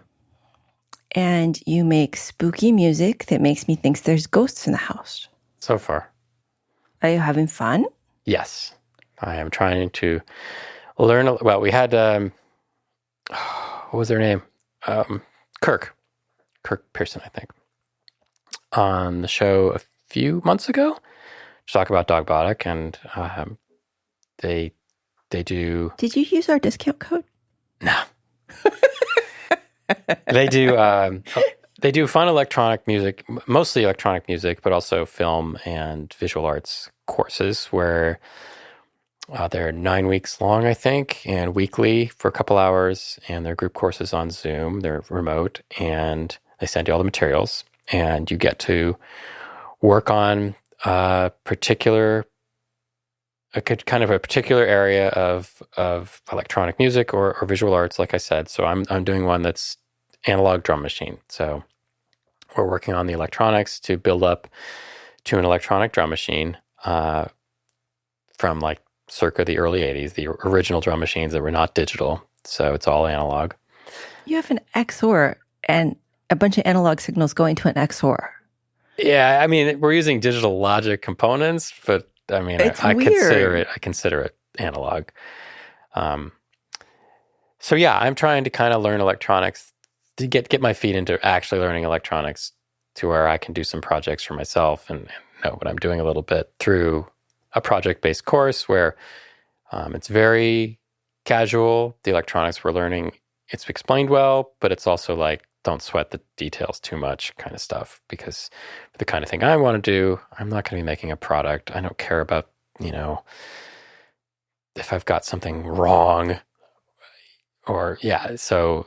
And you make spooky music that makes me think there's ghosts in the house. So far. Are you having fun? Yes. I am trying to Well, we had, what was their name? Kirk Pearson, I think, on the show a few months ago to talk about Dogbotic, and they do. Did you use our discount code? No. They do fun electronic music, mostly electronic music, but also film and visual arts courses where they're 9 weeks long, I think, and weekly for a couple hours, and they're group courses on Zoom. They're remote, and they send you all the materials, and you get to work on a particular area of electronic music or visual arts, like I said. So I'm doing one that's analog drum machine. So we're working on the electronics to build up to an electronic drum machine from like circa the early 80s, the original drum machines that were not digital. So it's all analog. You have an XOR and a bunch of analog signals going to an XOR. Yeah, I mean, we're using digital logic components, but I mean, I consider it analog. So yeah, I'm trying to kind of learn electronics to get my feet into actually learning electronics to where I can do some projects for myself and know what I'm doing a little bit through a project-based course where it's very casual. The electronics we're learning, it's explained well, but it's also like, don't sweat the details too much kind of stuff, because the kind of thing I want to do, I'm not going to be making a product. I don't care about, if I've got something wrong or, so,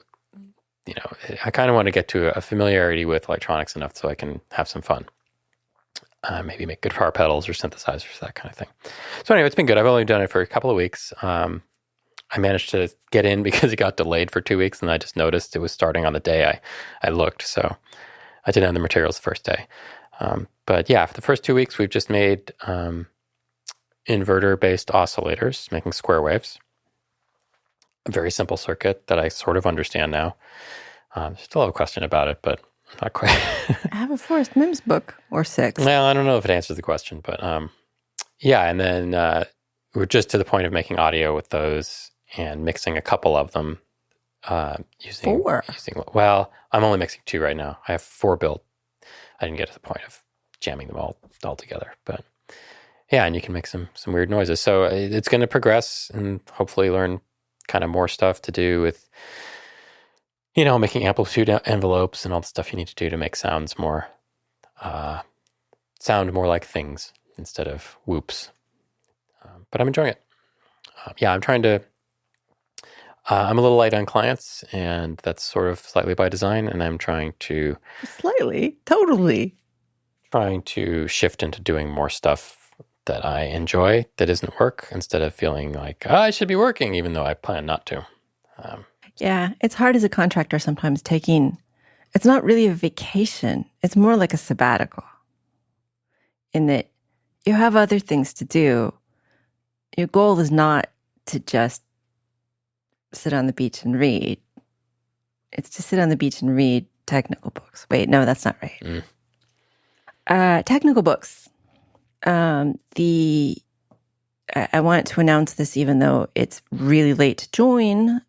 I kind of want to get to a familiarity with electronics enough so I can have some fun. Maybe make guitar pedals or synthesizers, that kind of thing. So anyway, it's been good. I've only done it for a couple of weeks. I managed to get in because it got delayed for 2 weeks, and I just noticed it was starting on the day I looked. So I didn't have the materials the first day. But yeah, for the first 2 weeks, we've just made inverter-based oscillators, making square waves. A very simple circuit that I sort of understand now. Still have a question about it, but not quite. I have a Forrest Mims book or 6. Well, I don't know if it answers the question, but yeah. And then we're just to the point of making audio with those and mixing a couple of them. Using 4? Well, I'm only mixing 2 right now. I have 4 built. I didn't get to the point of jamming them all together, but yeah, and you can make some weird noises. So it's going to progress and hopefully learn kind of more stuff to do with, making amplitude envelopes and all the stuff you need to do to make sound more like things instead of whoops. But I'm enjoying it. Yeah, I'm trying to. I'm a little light on clients, and that's sort of slightly by design. And I'm trying to totally shift into doing more stuff that I enjoy that isn't work, instead of feeling like I should be working, even though I plan not to. Yeah, it's hard as a contractor sometimes it's not really a vacation. It's more like a sabbatical in that you have other things to do. Your goal is not to just sit on the beach and read. It's to sit on the beach and read technical books. Wait, no, that's not right. Technical books. I wanted to announce this even though it's really late to join.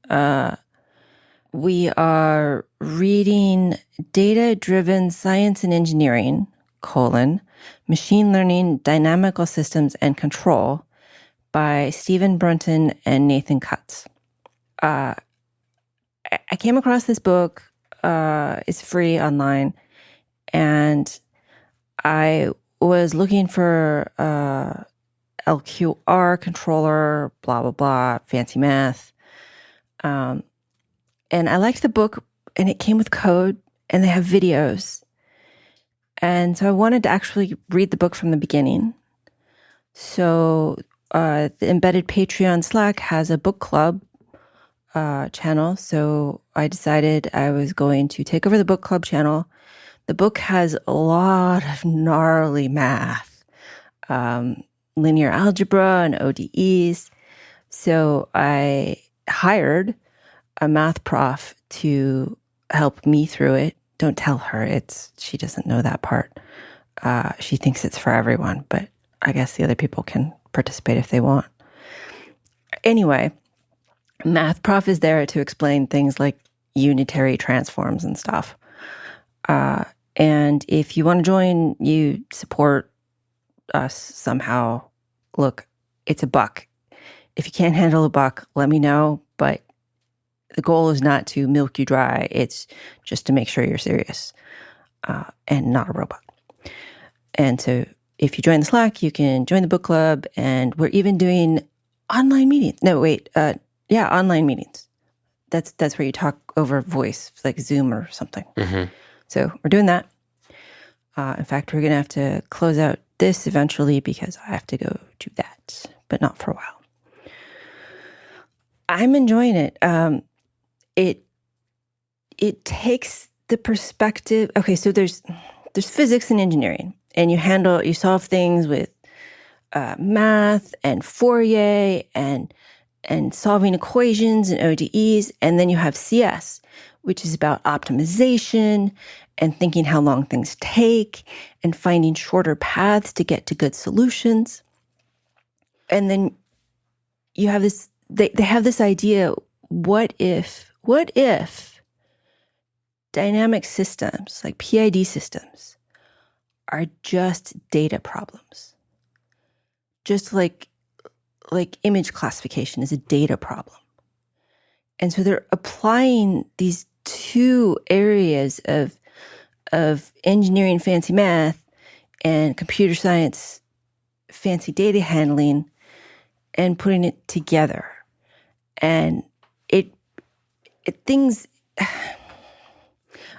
We are reading Data-Driven Science and Engineering, Machine Learning, Dynamical Systems and Control by Stephen Brunton and Nathan Kutz. I came across this book. It's free online. And I was looking for LQR controller, blah, blah, blah, fancy math. And I liked the book, and it came with code, and they have videos. And so I wanted to actually read the book from the beginning. So the Embedded Patreon Slack has a book club channel. So I decided I was going to take over the book club channel. The book has a lot of gnarly math, linear algebra and ODEs. So I hired a math prof to help me through it. Don't tell her she doesn't know that part. She thinks it's for everyone, but I guess the other people can participate if they want. Anyway, Math prof is there to explain things like unitary transforms and stuff. And if you want to join, you support us somehow. Look, it's $1. If you can't handle $1, let me know. But the goal is not to milk you dry. It's just to make sure you're serious and not a robot. And so if you join the Slack, you can join the book club. And we're even doing online meetings. Online meetings. That's where you talk over voice, like Zoom or something. Mm-hmm. So we're doing that. In fact, we're going to have to close out this eventually because I have to go do that, but not for a while. I'm enjoying it. It takes the perspective. Okay, so there's physics and engineering, and you solve things with math and Fourier and solving equations and ODEs, and then you have CS, which is about optimization and thinking how long things take and finding shorter paths to get to good solutions. And then you have this, they have this idea, what if dynamic systems, like PID systems, are just data problems? Just like image classification is a data problem. And so they're applying these two areas of engineering fancy math and computer science fancy data handling and putting it together. And things.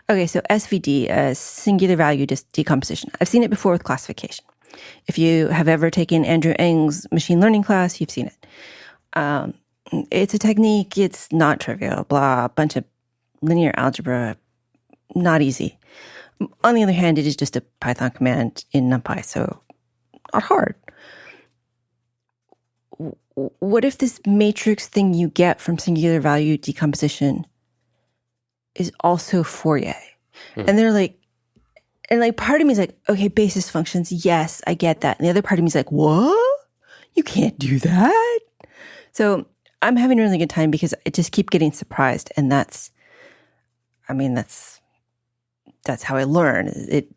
Okay, so SVD, singular value decomposition. I've seen it before with classification. If you have ever taken Andrew Ng's machine learning class, you've seen it. It's a technique. It's not trivial. Blah, bunch of linear algebra, not easy. On the other hand, it is just a Python command in NumPy, so not hard. What if this matrix thing you get from singular value decomposition is also Fourier? And they're like, part of me is like, okay, basis functions, yes, I get that. And the other part of me is like, what? You can't do that? So I'm having a really good time because I just keep getting surprised. And that's how I learn.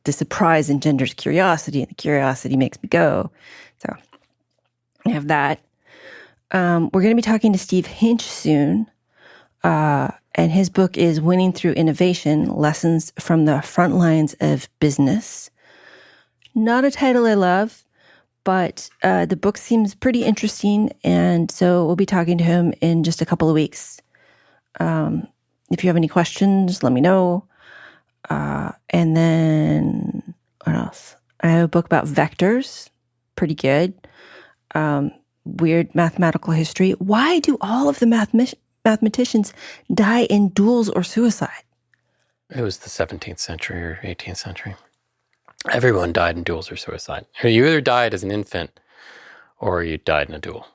The surprise engenders curiosity, and the curiosity makes me go. So I have that. We're going to be talking to Steve Hinch soon. And his book is Winning Through Innovation, Lessons from the Front Lines of Business. Not a title I love, but the book seems pretty interesting. And so we'll be talking to him in just a couple of weeks. If you have any questions, let me know. And then what else? I have a book about vectors. Pretty good. Weird mathematical history. Why do all of the mathematicians die in duels or suicide? It was the 17th century or 18th century. Everyone died in duels or suicide. You either died as an infant or you died in a duel.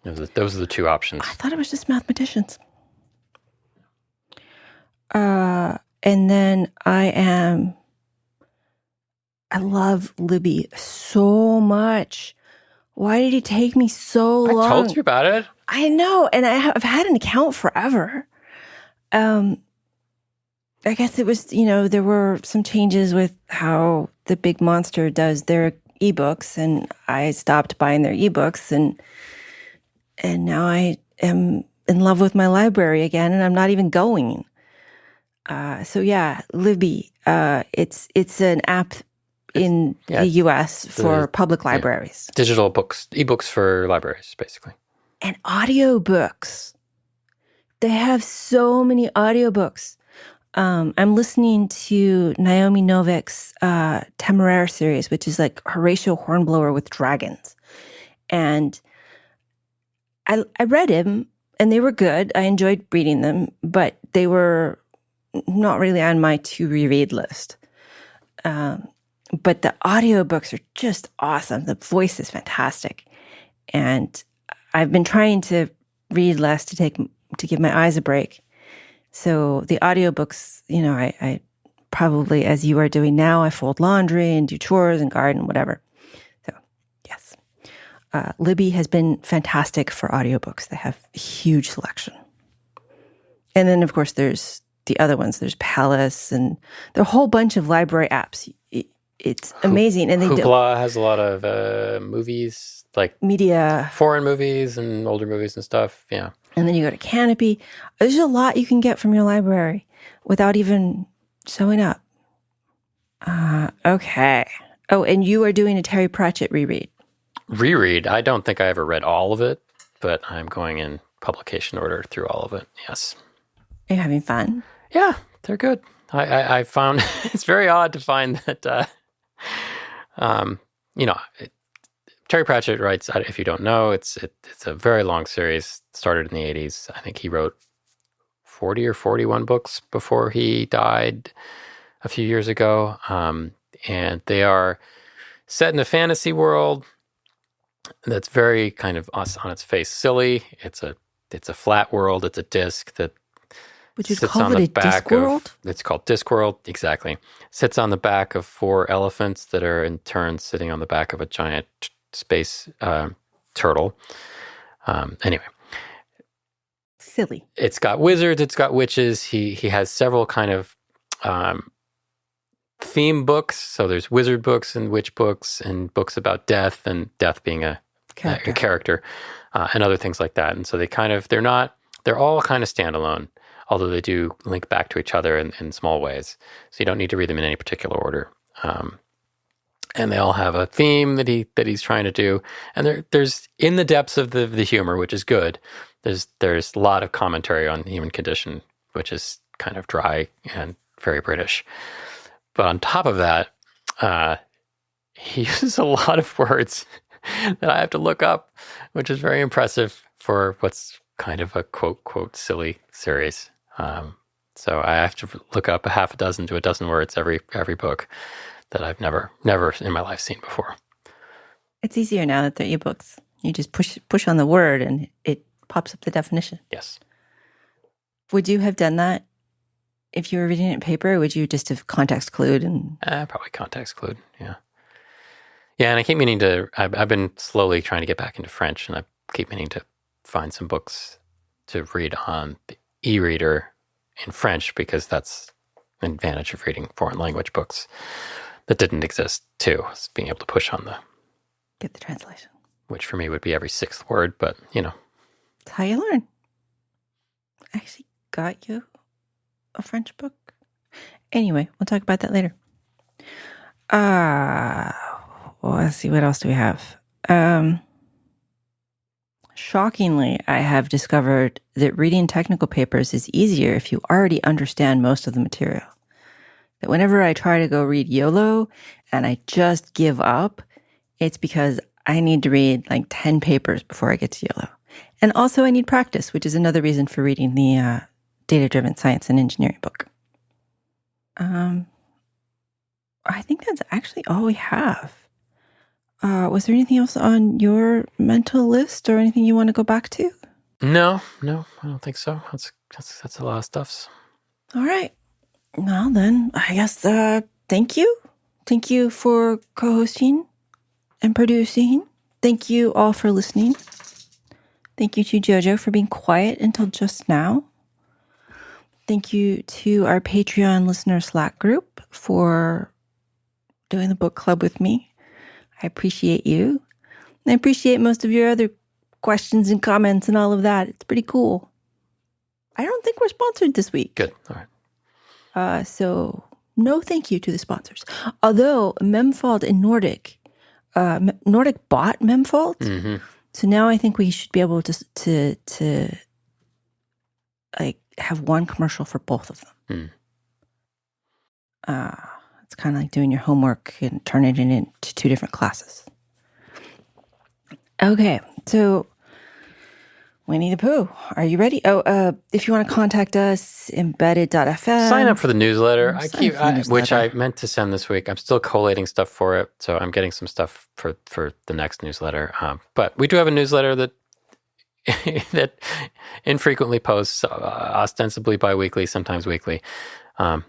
Those are the two options. I thought it was just mathematicians. And then I love Libby so much. Why did it take me so long? I told you about it. I know, and I've had an account forever. I guess it was, there were some changes with how the big monster does their ebooks, and I stopped buying their ebooks, and now I am in love with my library again, and I'm not even going. So yeah, Libby, it's an app in the US for public libraries. Digital books, ebooks for libraries, basically. And audiobooks. They have so many audiobooks. I'm listening to Naomi Novik's Temeraire series, which is like Horatio Hornblower with dragons. And I read them, and they were good. I enjoyed reading them, but they were not really on my to-reread list. But the audiobooks are just awesome. The voice is fantastic. And I've been trying to read less to give my eyes a break. So the audiobooks, I probably, as you are doing now, I fold laundry and do chores and garden, whatever. So, yes. Libby has been fantastic for audiobooks. They have a huge selection. And then, of course, there's the other ones. There's Palace, and there are a whole bunch of library apps. It's amazing. And Hoopla has a lot of movies, like media, foreign movies and older movies and stuff. Yeah. And then you go to Canopy. There's a lot you can get from your library without even showing up. Okay. Oh, and you are doing a Terry Pratchett reread. Reread? I don't think I ever read all of it, but I'm going in publication order through all of it. Yes. Are you having fun? Yeah, they're good. I found it's very odd to find that, Terry Pratchett writes, if you don't know, it's a very long series, started in the 80s. I think he wrote 40 or 41 books before he died a few years ago. And they are set in a fantasy world that's very kind of on its face silly. It's a flat world. It's a disc that would you call it a Discworld? It's called Discworld, exactly. Sits on the back of 4 elephants that are in turn sitting on the back of a giant space turtle. Anyway. Silly. It's got wizards, it's got witches. He has several kind of theme books. So there's wizard books and witch books and books about death, and death being a character and other things like that. And so they're all kind of standalone, although they do link back to each other in small ways. So you don't need to read them in any particular order. And they all have a theme that he's trying to do. And there's in the depths of the humor, which is good, there's a lot of commentary on the human condition, which is kind of dry and very British. But on top of that, he uses a lot of words that I have to look up, which is very impressive for what's kind of a quote silly series. So I have to look up a half a dozen to a dozen words every book that I've never in my life seen before. It's easier now that they're ebooks. You just push on the word and it pops up the definition. Yes. Would you have done that if you were reading it in paper? Or would you just have context clued and probably context clued? Yeah. Yeah, and I keep meaning to. I've been slowly trying to get back into French, and I keep meaning to find some books to read on the e-reader in French, because that's an advantage of reading foreign language books that didn't exist too. Is being able to push on get the translation, which for me would be every 6th word, but it's how you learn. I actually got you a French book. Anyway, we'll talk about that later. Well, let's see, what else do we have? Shockingly, I have discovered that reading technical papers is easier if you already understand most of the material. That whenever I try to go read YOLO and I just give up, it's because I need to read like 10 papers before I get to YOLO. And also I need practice, which is another reason for reading the data-driven science and engineering book. I think that's actually all we have. Was there anything else on your mental list or anything you want to go back to? No, I don't think so. That's a lot of stuffs. All right. Well, then, I guess, thank you. Thank you for co-hosting and producing. Thank you all for listening. Thank you to Jojo for being quiet until just now. Thank you to our Patreon listener Slack group for doing the book club with me. I appreciate you. I appreciate most of your other questions and comments and all of that. It's pretty cool. I don't think we're sponsored this week. Good. All right. So no thank you to the sponsors. Although Memfault and Nordic bought Memfault. Mm-hmm. So now I think we should be able to like have one commercial for both of them. It's kind of like doing your homework and turning it into 2 different classes. Okay, so Winnie the Pooh, are you ready? If you want to contact us, embedded.fm. Sign up for the newsletter. Which I meant to send this week. I'm still collating stuff for it, so I'm getting some stuff for the next newsletter. But we do have a newsletter that that infrequently posts, ostensibly bi-weekly, sometimes weekly.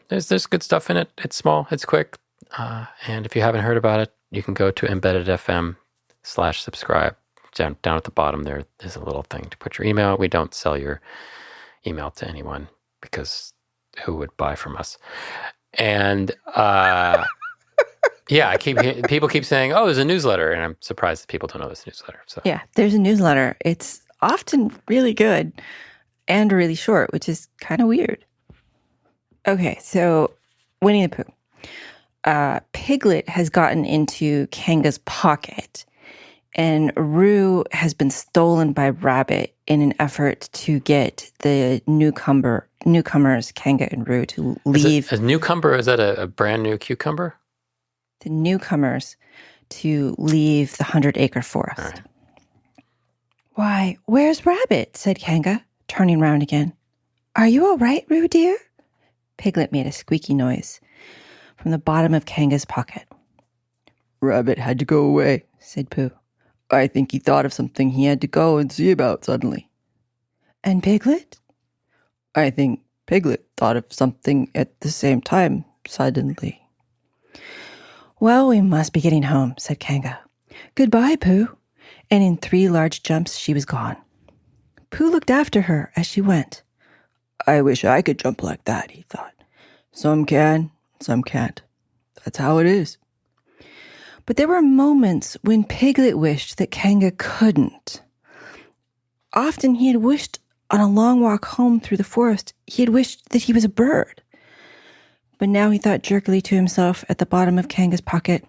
There's good stuff in it. It's small, it's quick. And if you haven't heard about it, you can go to embedded.fm/subscribe down at the bottom there is a little thing to put your email. We don't sell your email to anyone because who would buy from us? And yeah, people keep saying, "Oh, there's a newsletter," and I'm surprised that people don't know this newsletter. So Yeah, there's a newsletter. It's often really good and really short, which is kind of weird. Okay, so Winnie the Pooh. Piglet has gotten into Kanga's pocket, and Roo has been stolen by Rabbit in an effort to get the newcomers, Kanga and Roo, to leave. A newcomer, is that a brand new cucumber? The newcomers to leave the 100-acre forest. All right. Why, where's Rabbit? Said Kanga, turning round again. Are you all right, Roo dear? Piglet made a squeaky noise from the bottom of Kanga's pocket. Rabbit had to go away, said Pooh. I think he thought of something he had to go and see about suddenly. And Piglet? I think Piglet thought of something at the same time suddenly. Well, we must be getting home, said Kanga. Goodbye, Pooh. And in 3 large jumps, she was gone. Pooh looked after her as she went. I wish I could jump like that, he thought. Some can, some can't. That's how it is. But there were moments when Piglet wished that Kanga couldn't. Often he had wished on a long walk home through the forest, he had wished that he was a bird. But now he thought jerkily to himself at the bottom of Kanga's pocket,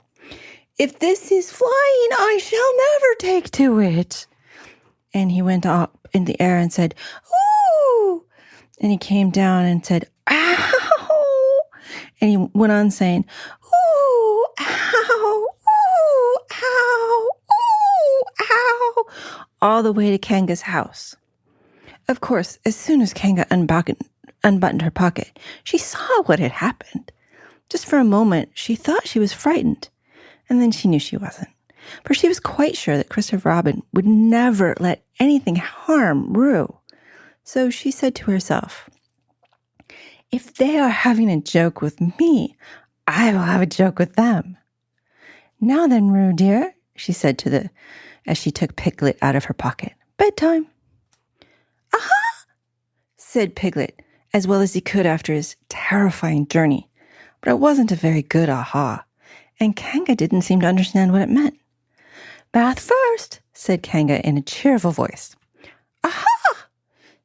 if this is flying, I shall never take to it. And he went up in the air and said, ooh! And he came down and said, ow! And he went on saying, ooh, ow, ooh, ow, ooh, ow, all the way to Kanga's house. Of course, as soon as Kanga unbuttoned her pocket, she saw what had happened. Just for a moment, she thought she was frightened, and then she knew she wasn't, for she was quite sure that Christopher Robin would never let anything harm Roo. So she said to herself, if they are having a joke with me, I will have a joke with them. Now then, Roo dear, she said as she took Piglet out of her pocket, bedtime. Aha! Said Piglet, as well as he could after his terrifying journey. But it wasn't a very good aha, and Kanga didn't seem to understand what it meant. Bath first, said Kanga in a cheerful voice. Aha!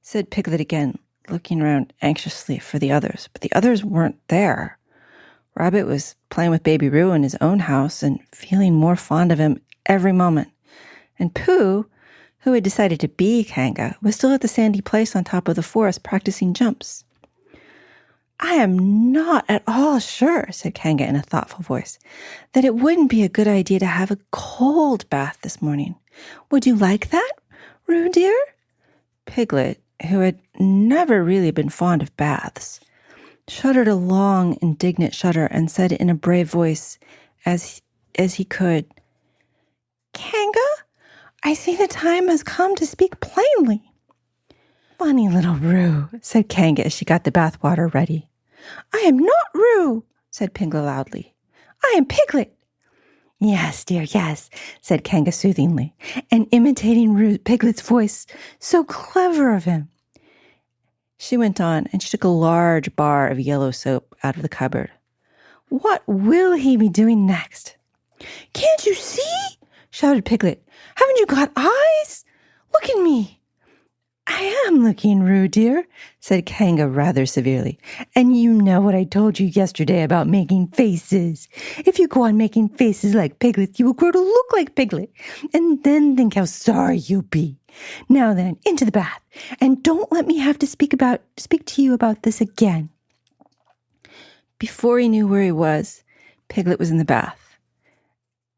Said Piglet again, looking around anxiously for the others, but the others weren't there. Rabbit was playing with Baby Roo in his own house and feeling more fond of him every moment. And Pooh, who had decided to be Kanga, was still at the sandy place on top of the forest practicing jumps. I am not at all sure, said Kanga in a thoughtful voice, that it wouldn't be a good idea to have a cold bath this morning. Would you like that, Roo dear? Piglet, who had never really been fond of baths, shuddered a long, indignant shudder and said in a brave voice, as he could, Kanga, I see the time has come to speak plainly. Funny little Roo, said Kanga as she got the bath water ready. I am not Roo, said Piglet loudly. I am Piglet. Yes, dear, yes, said Kanga soothingly, and imitating Piglet's voice, so clever of him. She went on, and she took a large bar of yellow soap out of the cupboard. What will he be doing next? Can't you see? Shouted Piglet. Haven't you got eyes? Look at me. I am looking, Roo dear, said Kanga rather severely. And you know what I told you yesterday about making faces. If you go on making faces like Piglet, you will grow to look like Piglet. And then think how sorry you'll be. Now then, into the bath. And don't let me have to speak to you about this again. Before he knew where he was, Piglet was in the bath.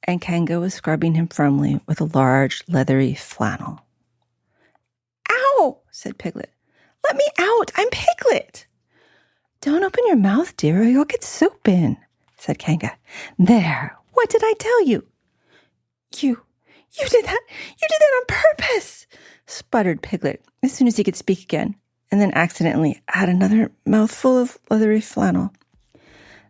And Kanga was scrubbing him firmly with a large, leathery flannel. Ow, said Piglet. Let me out. I'm Piglet. Don't open your mouth, dear, or you'll get soap in, said Kanga. There, what did I tell you? You did that. You did that on purpose, sputtered Piglet as soon as he could speak again, and then accidentally had another mouthful of leathery flannel.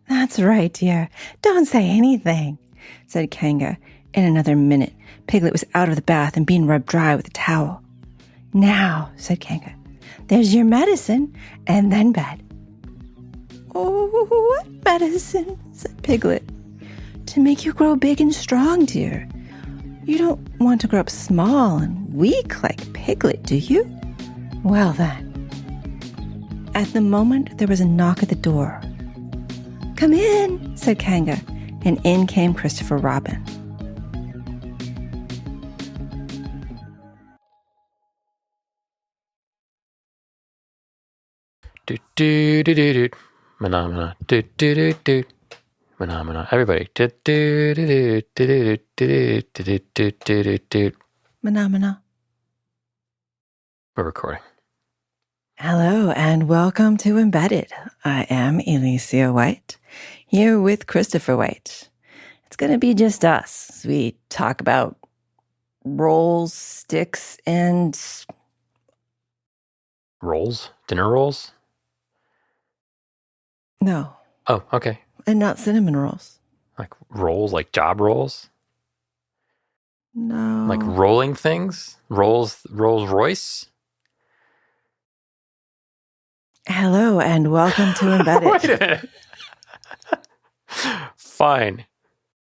That's right, dear. Don't say anything, said Kanga, In another minute, Piglet was out of the bath and being rubbed dry with a towel. Now, said Kanga, there's your medicine, and then bed. Oh, what medicine? Said Piglet. To make you grow big and strong, dear. You don't want to grow up small and weak like Piglet, do you? Well then. At the moment, there was a knock at the door. Come in, said Kanga, and in came Christopher Robin. Do do do do do. Phenomena. Do do do do. Phenomena. Everybody. Do do do do do do do do do do do. Phenomena. We're recording. Hello and welcome to Embedded. I am Elecia White, here with Christopher White. It's going to be just us as we talk about rolls, sticks, and... Rolls? Dinner rolls? No. Oh, okay. And not cinnamon rolls. Like rolls, like job rolls? No. Like rolling things? Rolls Royce? Hello and welcome to Embedded. Wait a minute. Fine.